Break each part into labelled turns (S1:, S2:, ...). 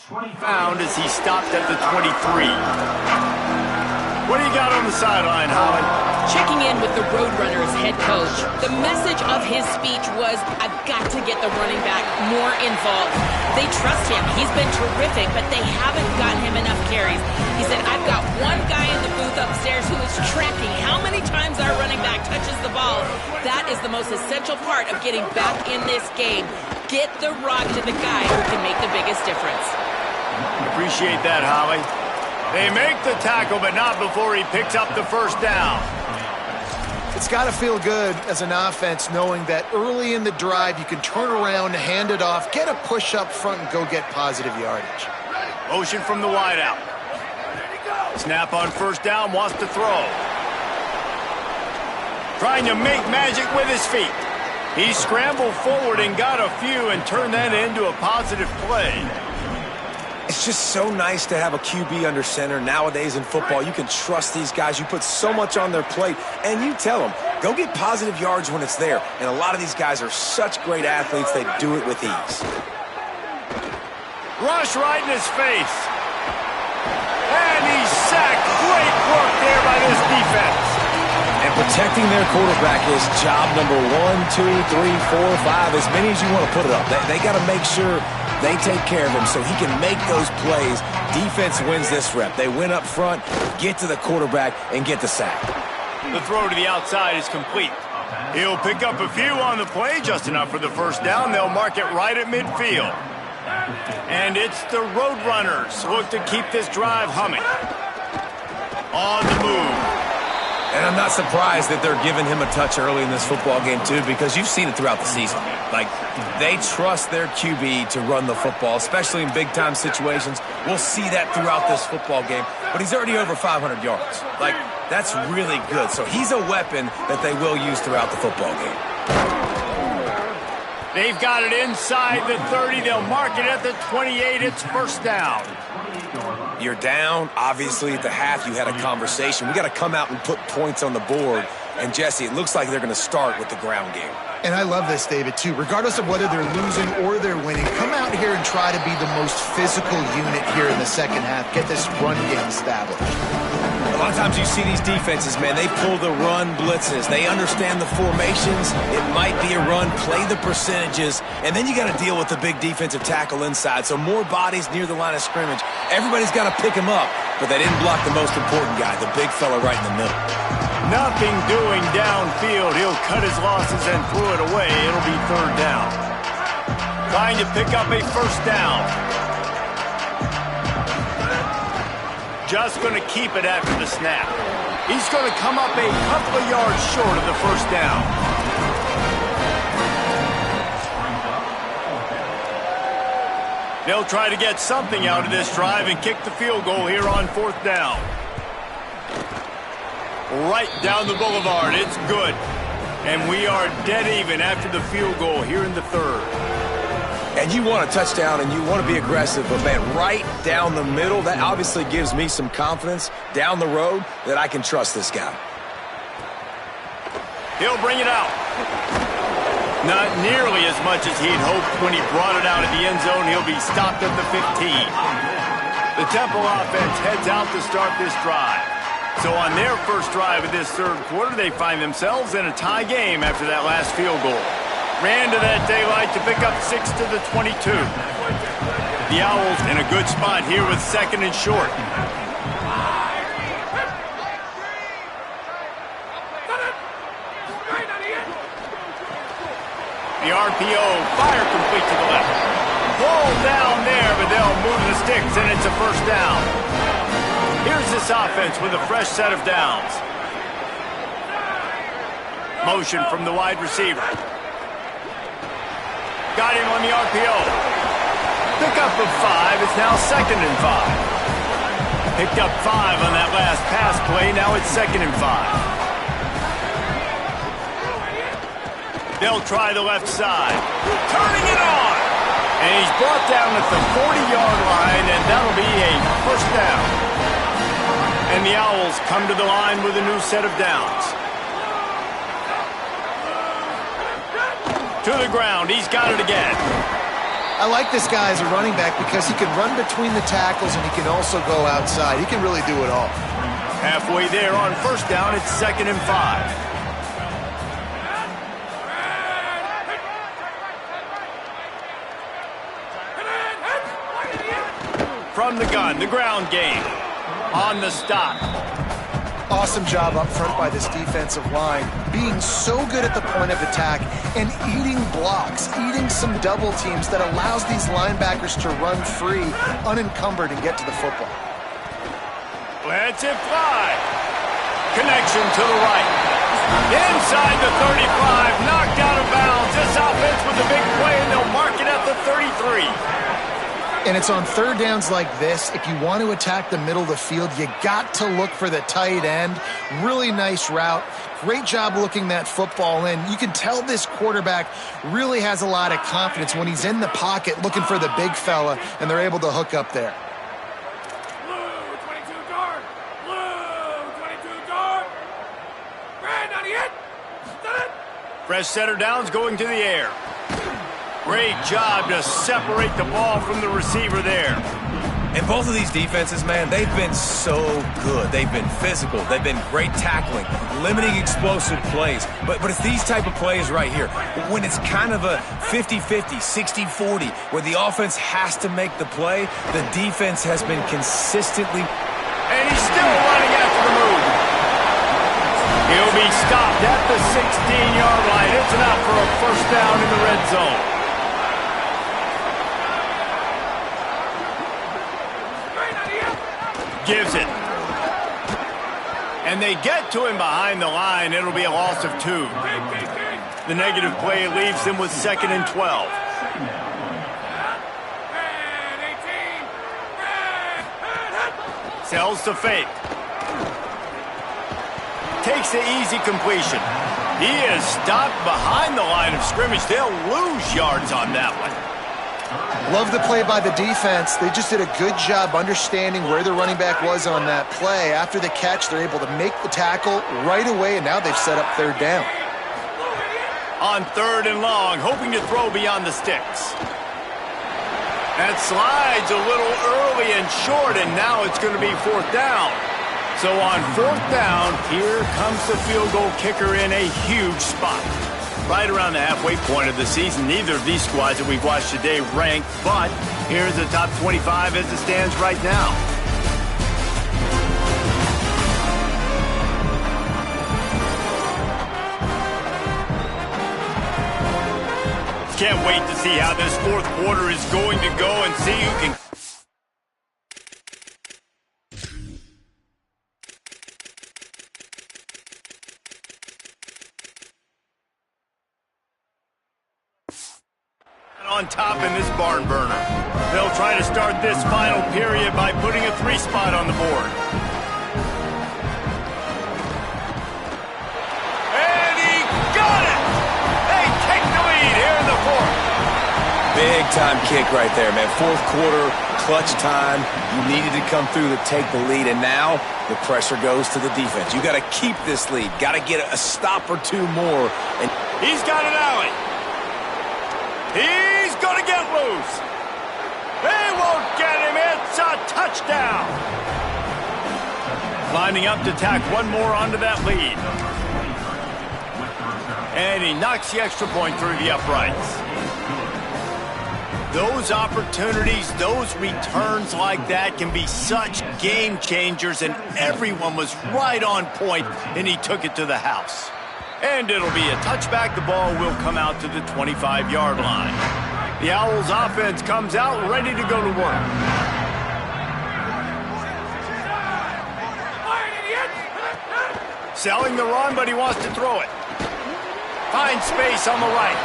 S1: Found as he stopped at the 23. What do you got on the sideline, Holly?
S2: Checking in with the Roadrunners head coach. The message of his speech was, I've got to get the running back more involved. They trust him. He's been terrific, but they haven't gotten him enough carries. He said, I've got one guy in the booth upstairs who is tracking how many times our running back touches the ball. That is the most essential part of getting back in this game. Get the rock to the guy who can make the biggest difference.
S1: Appreciate that, Holly. They make the tackle, but not before he picks up the first down.
S3: It's got to feel good as an offense knowing that early in the drive you can turn around, hand it off, get a push up front, and go get positive yardage.
S1: Motion from the wideout. Snap on first down, wants to throw. Trying to make magic with his feet. He scrambled forward and got a few and turned that into a positive play.
S4: It's just so nice to have a QB under center. Nowadays in football, you can trust these guys. You put so much on their plate, and you tell them, go get positive yards when it's there. And a lot of these guys are such great athletes, they do it with ease.
S1: Rush right in his face. And he's sacked. Great work there by this defense.
S4: And protecting their quarterback is job number 1, 2, 3, 4, 5, as many as you want to put it up. They got to make sure they take care of him so he can make those plays. Defense wins this rep. They win up front, get to the quarterback, and get the sack.
S1: The throw to the outside is complete. He'll pick up a few on the play, just enough for the first down. They'll mark it right at midfield. And it's the Roadrunners who look to keep this drive humming. On the move.
S4: And I'm not surprised that they're giving him a touch early in this football game, too, because you've seen it throughout the season. Like, they trust their QB to run the football, especially in big-time situations. We'll see that throughout this football game. But he's already over 500 yards. Like, that's really good. So he's a weapon that they will use throughout the football game.
S1: They've got it inside the 30. They'll mark it at the 28. It's first down.
S4: You're down. Obviously, at the half, you had a conversation. We got to come out and put points on the board. And, Jesse, it looks like they're going to start with the ground game.
S3: And I love this, David, too. Regardless of whether they're losing or they're winning, come out here and try to be the most physical unit here in the second half. Get this run game established.
S4: A lot of times you see these defenses, man, they pull the run blitzes. They understand the formations. It might be a run, play the percentages, and then you got to deal with the big defensive tackle inside. So more bodies near the line of scrimmage. Everybody's got to pick him up, but they didn't block the most important guy, the big fella right in the middle.
S1: Nothing doing downfield. He'll cut his losses and throw it away. It'll be third down. Trying to pick up a first down. Just going to keep it after the snap. He's going to come up a couple of yards short of the first down. They'll try to get something out of this drive and kick the field goal here on fourth down. Right down the boulevard. It's good. And we are dead even after the field goal here in the third.
S4: And you want a touchdown and you want to be aggressive, but, man, right down the middle, that obviously gives me some confidence down the road that I can trust this guy.
S1: He'll bring it out. Not nearly as much as he'd hoped when he brought it out of the end zone. He'll be stopped at the 15. The Temple offense heads out to start this drive. So on their first drive of this third quarter, they find themselves in a tie game after that last field goal. Ran to that daylight to pick up 6 to the 22. The Owls in a good spot here with second and short. The RPO, fire complete to the left. Pulled down there, but they'll move the sticks, and it's a first down. Here's this offense with a fresh set of downs. Motion from the wide receiver. Got him on the RPO. Pickup of 5. It's now second and 5. Picked up 5 on that last pass play. Now it's second and 5. They'll try the left side. Turning it on. And he's brought down at the 40-yard line, and that'll be a first down. And the Owls come to the line with a new set of downs. To the ground. He's got it again.
S3: I like this guy as a running back because he can run between the tackles and he can also go outside. He can really do it all.
S1: Halfway there on first down, it's 2nd and 5. From the gun, the ground game. On the stop.
S3: Awesome job up front by this defensive line, being so good at the point of attack and eating blocks, eating some double teams that allows these linebackers to run free, unencumbered, and get to the football.
S1: Let's it fly. Connection to the right. Inside the 35, knocked out of bounds. This offense with a big play, and they'll mark it at the 33.
S3: And it's on third downs like this. If you want to attack the middle of the field, you got to look for the tight end. Really nice route. Great job looking that football in. You can tell this quarterback really has a lot of confidence when he's in the pocket looking for the big fella, and they're able to hook up there.
S5: Blue 22 guard. Blue 22 guard. Red 98.
S1: Fresh center downs going to the air. Great job to separate the ball from the receiver there.
S4: And both of these defenses, man, they've been so good. They've been physical. They've been great tackling, limiting explosive plays. But it's these type of plays right here. When it's kind of a 50-50, 60-40, where the offense has to make the play, the defense has been consistently...
S1: And he's still running after the move. He'll be stopped at the 16-yard line. It's enough for a first down in the red zone. Gives it. And they get to him behind the line. It'll be a loss of 2. The negative play leaves them with 2nd and 12. Sells to fake. Takes the easy completion. He is stopped behind the line of scrimmage. They'll lose yards on that one.
S3: Love the play by the defense. They just did a good job understanding where the running back was on that play. After the catch, they're able to make the tackle right away, and now they've set up third down.
S1: On 3rd and long, hoping to throw beyond the sticks. That slides a little early and short, and now it's going to be 4th down. So on 4th down, here comes the field goal kicker in a huge spot. Right around the halfway point of the season, neither of these squads that we've watched today ranked, but here's the top 25 as it stands right now. Can't wait to see how this 4th quarter is going to go and see who can... on top in this barn burner. They'll try to start this final period by putting a 3-spot on the board. And he got it! They take the lead here in the 4th.
S4: Big time kick right there, man. 4th quarter, clutch time. You needed to come through to take the lead, and now the pressure goes to the defense. You got to keep this lead. Got to get a stop or 2 more. And
S1: he's got an alley. He's going to get loose. They won't get him. It's a touchdown. Lining up to tack one more onto that lead. And he knocks the extra point through the uprights. Those opportunities, those returns like that can be such game changers, and everyone was right on point, and he took it to the house. And it'll be a touchback. The ball will come out to the 25-yard line. The Owls offense comes out ready to go to work. Selling the run, but he wants to throw it. Finds space on the right.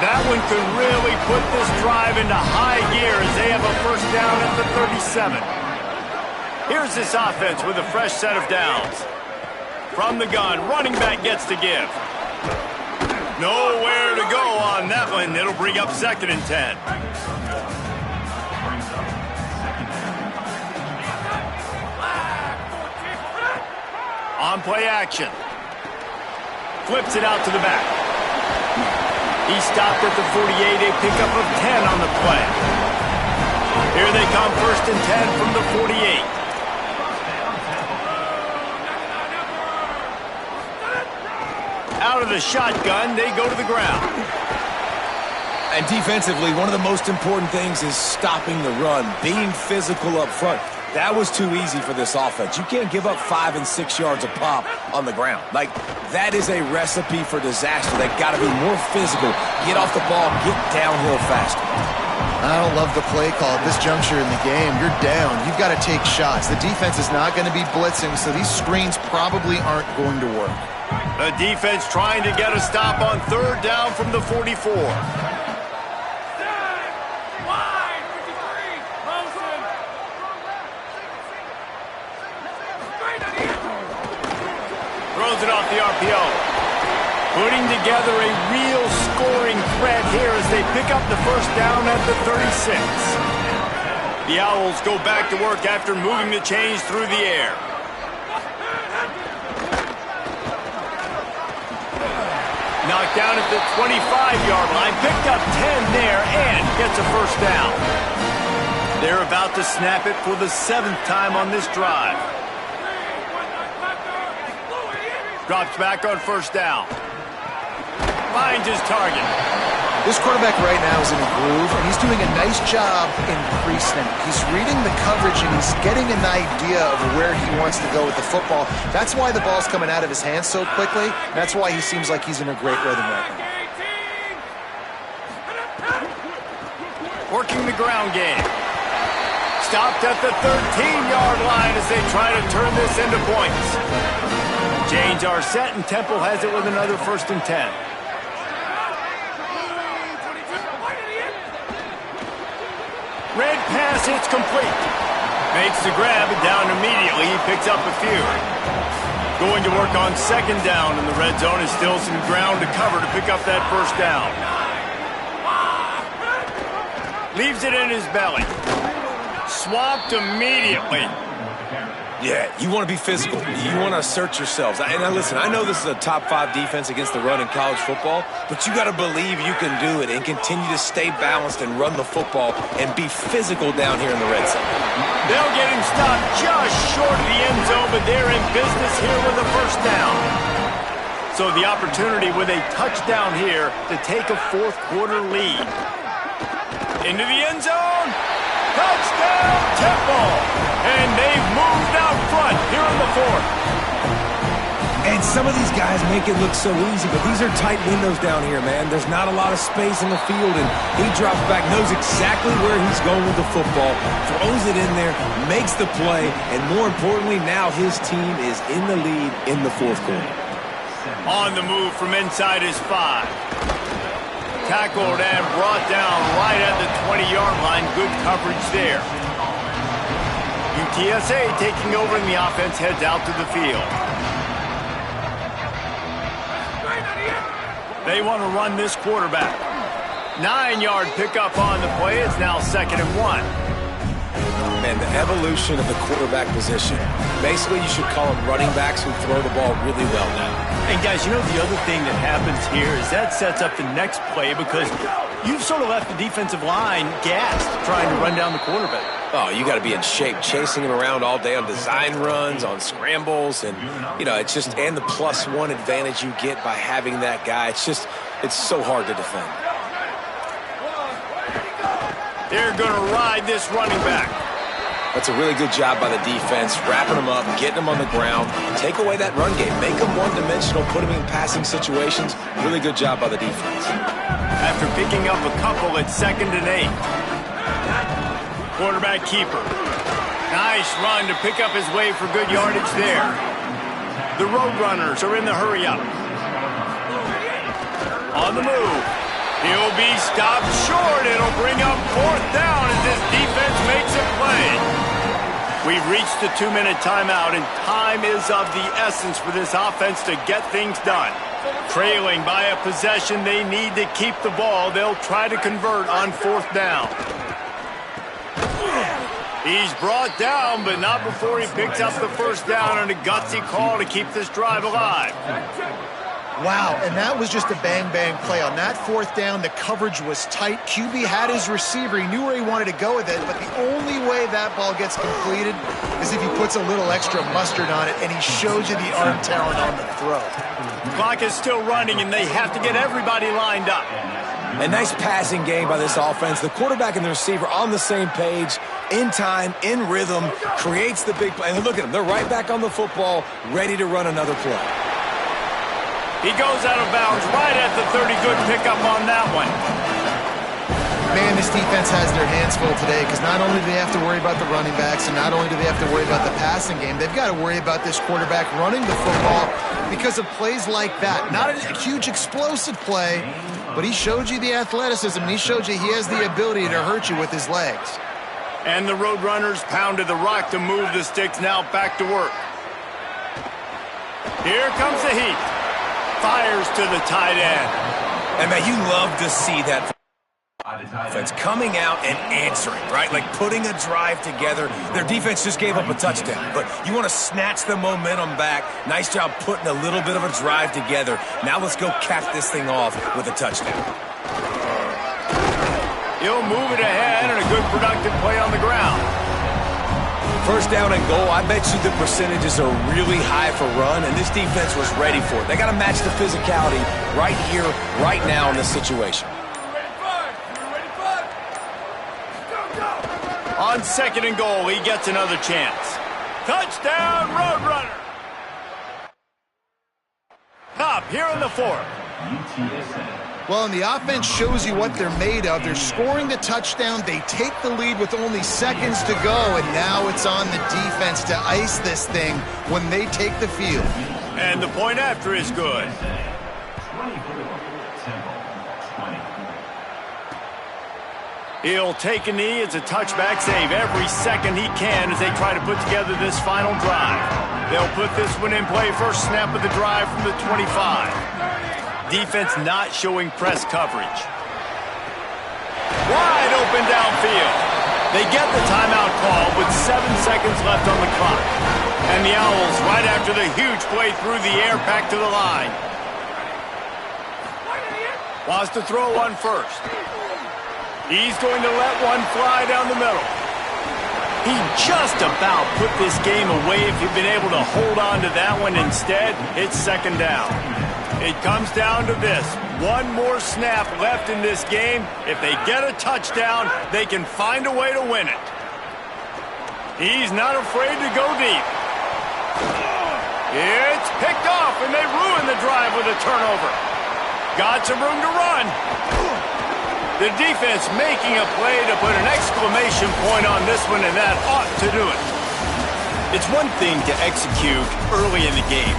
S1: That one could really put this drive into high gear as they have a first down at the 37. Here's this offense with a fresh set of downs. From the gun, running back gets to give. Nowhere to go on that one. It'll bring up 2nd and 10. On play action. Flips it out to the back. He stopped at the 48, a pickup of 10 on the play. Here they come, 1st and 10 from the 48. Out of the shotgun, they go to the ground.
S4: And defensively, one of the most important things is stopping the run, being physical up front. That was too easy for this offense. You can't give up 5 and 6 yards a pop on the ground. Like, that is a recipe for disaster. They've got to be more physical, get off the ball, get downhill faster.
S3: I don't love the play call at this juncture in the game. You're down. You've got to take shots. The defense is not going to be blitzing, so these screens probably aren't going to work.
S1: The defense trying to get a stop on 3rd down from the 44. Throws it off the RPO. Putting together a real scoring threat here as they pick up the 1st down at the 36. The Owls go back to work after moving the chains through the air. Knocked down at the 25-yard line. Picked up 10 there and gets a 1st down. They're about to snap it for the 7th time on this drive. Drops back on 1st down. Finds his target.
S3: This quarterback right now is in a groove, and he's doing a nice job in pre-snap. He's reading the coverage, and he's getting an idea of where he wants to go with the football. That's why the ball's coming out of his hands so quickly. That's why he seems like he's in a great rhythm right now.
S1: Working the ground game. Stopped at the 13-yard line as they try to turn this into points. Chains are set, and Temple has it with another 1st and 10. Red pass, it's complete. Makes the grab, and down immediately. He picks up a few. Going to work on 2nd down, and the red zone is still some ground to cover to pick up that 1st down. Leaves it in his belly. Swamped immediately.
S4: Yeah, you want to be physical. You want to assert yourselves. And now listen, I know this is a top 5 defense against the run in college football, but you got to believe you can do it and continue to stay balanced and run the football and be physical down here in the red zone.
S1: They'll get him stopped just short of the end zone, but they're in business here with a 1st down. So the opportunity with a touchdown here to take a 4th quarter lead. Into the end zone. Touchdown, Temple! And they've moved out front here in the 4th.
S4: And some of these guys make it look so easy, but these are tight windows down here, man. There's not a lot of space in the field, and he drops back, knows exactly where he's going with the football, throws it in there, makes the play, and more importantly, now his team is in the lead in the 4th quarter.
S1: On the move from inside his 5. Tackled and brought down right at the 20-yard line. Good coverage there. UTSA taking over, and the offense heads out to the field. They want to run this quarterback. 9-yard pickup on the play. It's now 2nd and 1.
S4: Man, the evolution of the quarterback position. Basically, you should call them running backs who throw the ball really well now.
S1: And guys, you know the other thing that happens here is that sets up the next play because you've sort of left the defensive line gassed trying to run down the quarterback.
S4: Oh, you got to be in shape, chasing him around all day on design runs, on scrambles, and, you know, it's just, and the +1 advantage you get by having that guy. It's just, it's so hard to defend.
S1: They're going to ride this running back.
S4: That's a really good job by the defense, wrapping them up, getting them on the ground, take away that run game, make them one-dimensional, put them in passing situations. Really good job by the defense.
S1: After picking up a couple at 2nd and 8. Quarterback keeper. Nice run to pick up his way for good yardage there. The Roadrunners are in the hurry-up. On the move. He'll be stopped short. It'll bring up 4th down as this defense makes a play. We've reached the 2-minute timeout, and time is of the essence for this offense to get things done. Trailing by a possession, they need to keep the ball. They'll try to convert on 4th down. He's brought down, but not before he picks up the 1st down, and a gutsy call to keep this drive alive.
S3: Wow, and that was just a bang-bang play. On that fourth down, the coverage was tight. QB had his receiver. He knew where he wanted to go with it, but the only way that ball gets completed is if he puts a little extra mustard on it, and he shows you the arm talent on the throw.
S1: Clock is still running, and they have to get everybody lined up.
S4: A nice passing game by this offense. The quarterback and the receiver on the same page, in time, in rhythm, creates the big play. And look at them. They're right back on the football, ready to run another play.
S1: He goes out of bounds right at the 30. Good pickup on that one.
S3: Man, this defense has their hands full today because not only do they have to worry about the running backs and not only do they have to worry about the passing game, they've got to worry about this quarterback running the football because of plays like that. Not a huge explosive play, but he showed you the athleticism. And he showed you he has the ability to hurt you with his legs.
S1: And the Roadrunners pounded the rock to move the sticks. Now back to work. Here comes the heat. Fires to the tight end.
S4: And man, you love to see that offense coming out and answering, right? Like putting a drive together. Their defense just gave up a touchdown, but you want to snatch the momentum back. Nice job putting a little bit of a drive together. Now let's go cap this thing off with a touchdown.
S1: He'll move it ahead and a good productive play on the ground.
S4: First down and goal, I bet you the percentages are really high for run, and this defense was ready for it. They got to match the physicality right here, right now in this situation.
S1: On second and goal, he gets another chance. Touchdown, Roadrunner! Top here in the fourth.
S5: UTSA.
S3: Well, and the offense shows you what they're made of. They're scoring the touchdown. They take the lead with only seconds to go, and now it's on the defense to ice this thing when they take the field.
S1: And the point after is good. He'll take a knee. It's a touchback save every second he can as they try to put together this final drive. They'll put this one in play. First snap of the drive from the 25. Defense not showing press coverage. Wide open downfield. They get the timeout call with 7 seconds left on the clock. And the Owls, right after the huge play through the air, back to the line. Wants to throw one first. He's going to let one fly down the middle. He just about put this game away if he'd been able to hold on to that one. Instead, it's second down. It comes down to this. One more snap left in this game. If they get a touchdown, they can find a way to win it. He's not afraid to go deep. It's picked off, and they ruin the drive with a turnover. Got some room to run. The defense making a play to put an exclamation point on this one, and that ought to do it. It's one thing to execute early in the game.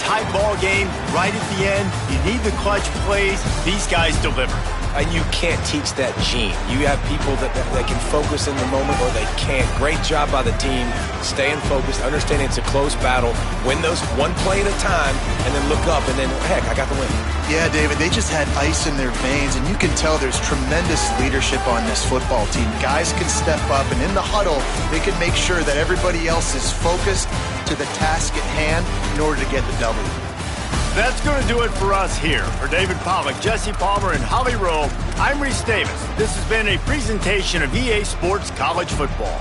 S1: Tight ball game, right at the end, you need the clutch plays. These guys deliver.
S4: And you can't teach that gene. You have people that can focus in the moment or they can't. Great job by the team, staying focused, understanding it's a close battle, win those one play at a time, and then look up and then, heck, I got the win.
S3: Yeah, David, they just had ice in their veins, and you can tell there's tremendous leadership on this football team. Guys can step up, and in the huddle, they can make sure that everybody else is focused to the task at hand in order to get the W.
S1: That's going to do it for us here. For David Pollack, Jesse Palmer, and Holly Rowe, I'm Reese Davis. This has been a presentation of EA Sports College Football.